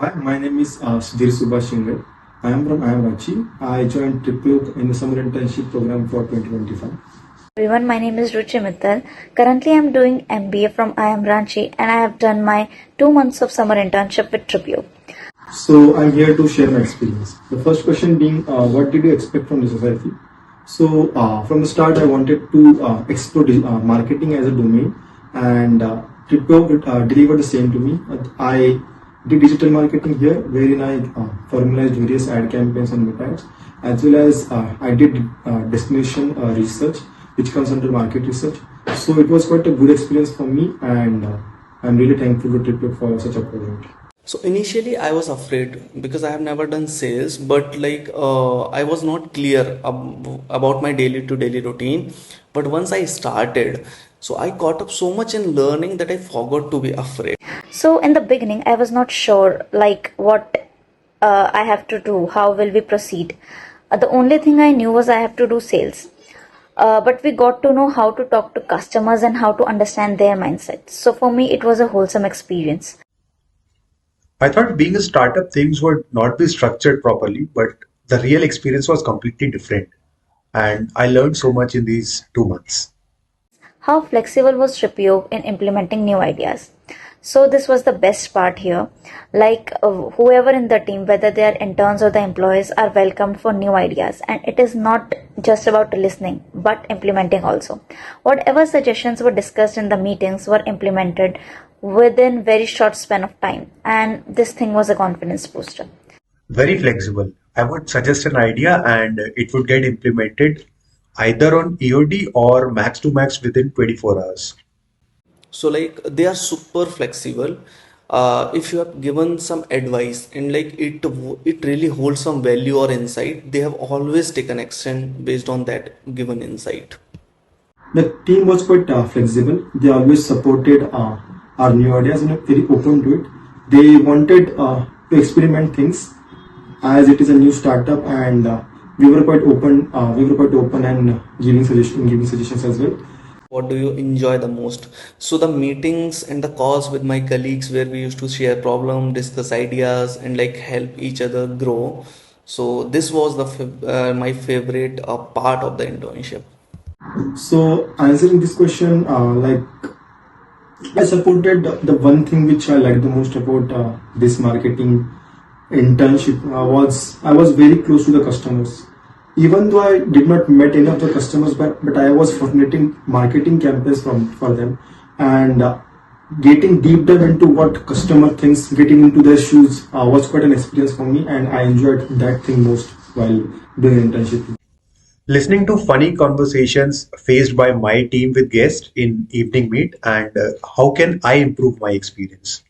Hi, my name is Sudhir Subhash Shingle. I am from IIM Ranchi. I joined Tripyog in the summer internship program for 2025. Everyone, my name is Ruchi Mittal. Currently, I'm doing MBA from IIM Ranchi and I have done my 2 months of summer internship with Tripyog. So I'm here to share my experience. The first question being, what did you expect from the society? So from the start, I wanted to explore marketing as a domain, and Tripyog delivered the same to me. I did digital marketing here, wherein I formalized various ad campaigns and websites, as well as I did destination research, which comes under market research. So it was quite a good experience for me, and I'm really thankful to Tripyog for such a project. So initially I was afraid because I have never done sales, but I was not clear about my daily to daily routine. But once I started, so I caught up so much in learning that I forgot to be afraid. So, in the beginning, I was not sure like what I have to do, how will we proceed. The only thing I knew was I have to do sales. But we got to know how to talk to customers and how to understand their mindset. So, for me, it was a wholesome experience. I thought being a startup, things would not be structured properly, but the real experience was completely different. And I learned so much in these 2 months. How flexible was Tripyog in implementing new ideas? So this was the best part here. Like whoever in the team, whether they are interns or the employees, are welcomed for new ideas, and it is not just about listening but implementing also. Whatever suggestions were discussed in the meetings were implemented within very short span of time, and this thing was a confidence booster. Very flexible. I would suggest an idea and it would get implemented either on EOD or max to max within 24 hours. So they are super flexible. If you have given some advice and it really holds some value or insight, they have always taken action based on that given insight. The team was quite flexible. They always supported our new ideas and are very open to it. They wanted to experiment things as it is a new startup, and we were quite open. We were quite open and giving suggestions as well. What do you enjoy the most? So the meetings and the calls with my colleagues where we used to share problem, discuss ideas, and help each other grow. So this was my favorite part of the internship. So answering this question, I supported the one thing which I liked the most about this marketing internship was I was very close to the customers. Even though I did not met any of the customers, but I was formulating marketing campaigns for them, and getting deep dive into what customer thinks, getting into their shoes was quite an experience for me, and I enjoyed that thing most while doing internship. Listening to funny conversations faced by my team with guests in evening meet and how can I improve my experience?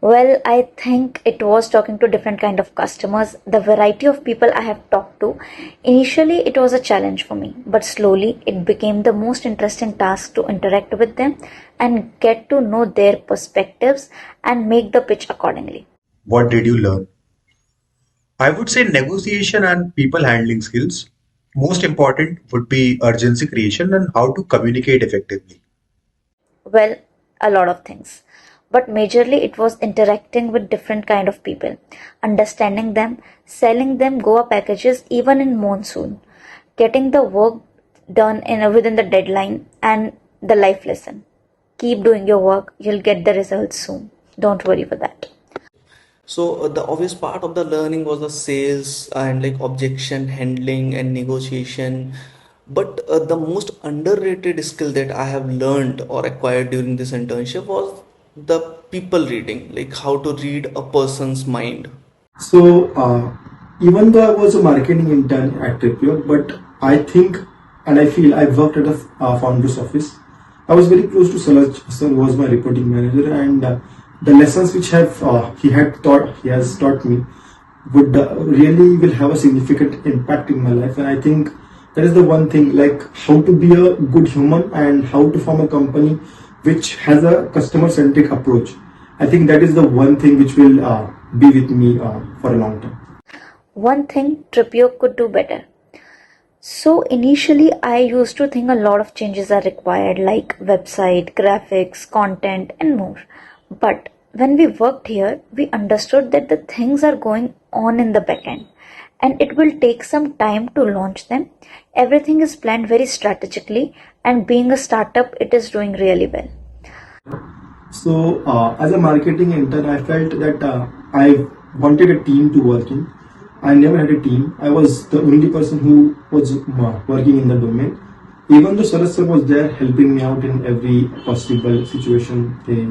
Well, I think it was talking to different kind of customers, the variety of people I have talked to. Initially, it was a challenge for me, but slowly it became the most interesting task to interact with them and get to know their perspectives and make the pitch accordingly. What did you learn? I would say negotiation and people handling skills. Most important would be urgency creation and how to communicate effectively. Well, a lot of things. But majorly it was interacting with different kind of people, understanding them, selling them Goa packages even in monsoon, getting the work done within the deadline, and the life lesson. Keep doing your work, you'll get the results soon. Don't worry for that. So the obvious part of the learning was the sales and objection handling and negotiation. But the most underrated skill that I have learned or acquired during this internship was the people reading, like how to read a person's mind. So, even though I was a marketing intern at Tripyog, but I think and I feel I worked at a founder's office. I was very close to Salaj. Sir was my reporting manager, and the lessons which have he has taught me would really will have a significant impact in my life. And I think that is the one thing, like how to be a good human and how to form a company which has a customer centric approach. I think that is the one thing which will be with me for a long time. One thing Tripio could do better. So initially I used to think a lot of changes are required like website, graphics, content and more. But when we worked here, we understood that the things are going on in the backend and it will take some time to launch them. Everything is planned very strategically, and being a startup, it is doing really well. So, as a marketing intern, I felt that I wanted a team to work in. I never had a team. I was the only person who was working in the domain. Even though Saras sir was there helping me out in every possible situation they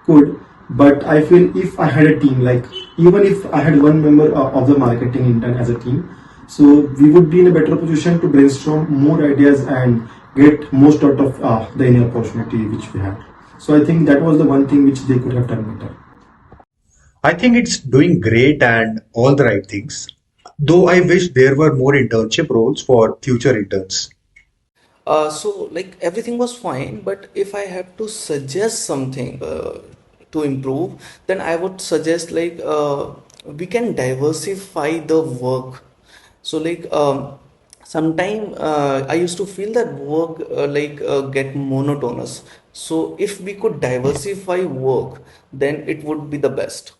could, but I feel if I had a team, like even if I had one member of the marketing intern as a team, so we would be in a better position to brainstorm more ideas and get most out of the any opportunity which we had. So I think that was the one thing which they could have done better. I think it's doing great and all the right things, though I wish there were more internship roles for future interns. So like everything was fine, but if I have to suggest something to improve, then I would suggest like we can diversify the work. So like sometime I used to feel that work get monotonous. So if we could diversify work, then it would be the best.